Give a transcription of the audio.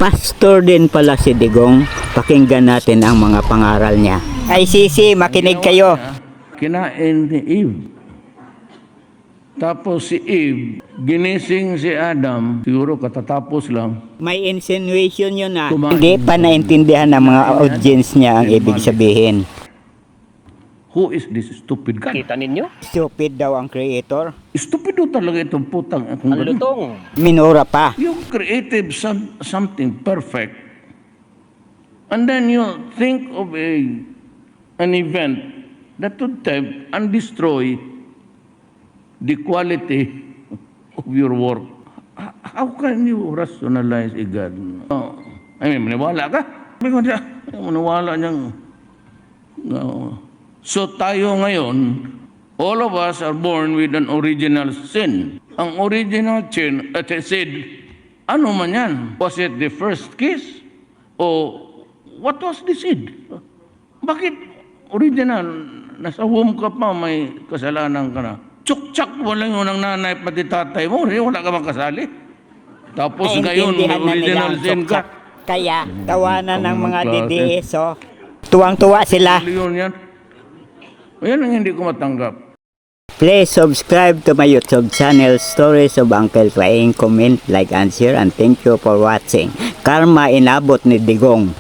Pastor din pala si Digong. Pakinggan natin ang mga pangaral niya. Ay sisi, makinig kayo. Kinain ni Eve. Tapos si Eve, ginising si Adam, siguro katatapos lang. May insinuation yun na Kumain. hindi pa naintindihan ng mga audience niya ang ibig sabihin. Who is this stupid guy? Kita ninyo? Stupid daw ang creator. Stupido talaga itong putang. Kung Ang ganun. lutong. Minura pa. You created something perfect, and then you think of an event that would tempt and destroy the quality of your work. How can you rationalize a God? I mean, maniwala ka? Sabi ko siya, maniwala niyang... So tayo ngayon, all of us are born with an original sin. Ang original sin, ano man yan? Was it the first kiss? O what was the seed? Bakit original? Nasa womb ka pa, may kasalanan ka na. Tsuk-tsak mo lang yun ang nanay pati tatay mo. Wala ka bang kasali? Tapos ngayon, may Naintindihan na nila original ang sin ka. suksak. Kaya tawanan ng mga Klase. DDSO. Tuwang-tuwa sila. Yun yan. Yan ang hindi ko matanggap. Please subscribe to my YouTube channel, Stories of Uncle Kraing. Comment, like, and share, and thank you for watching. Karma inabot ni Digong.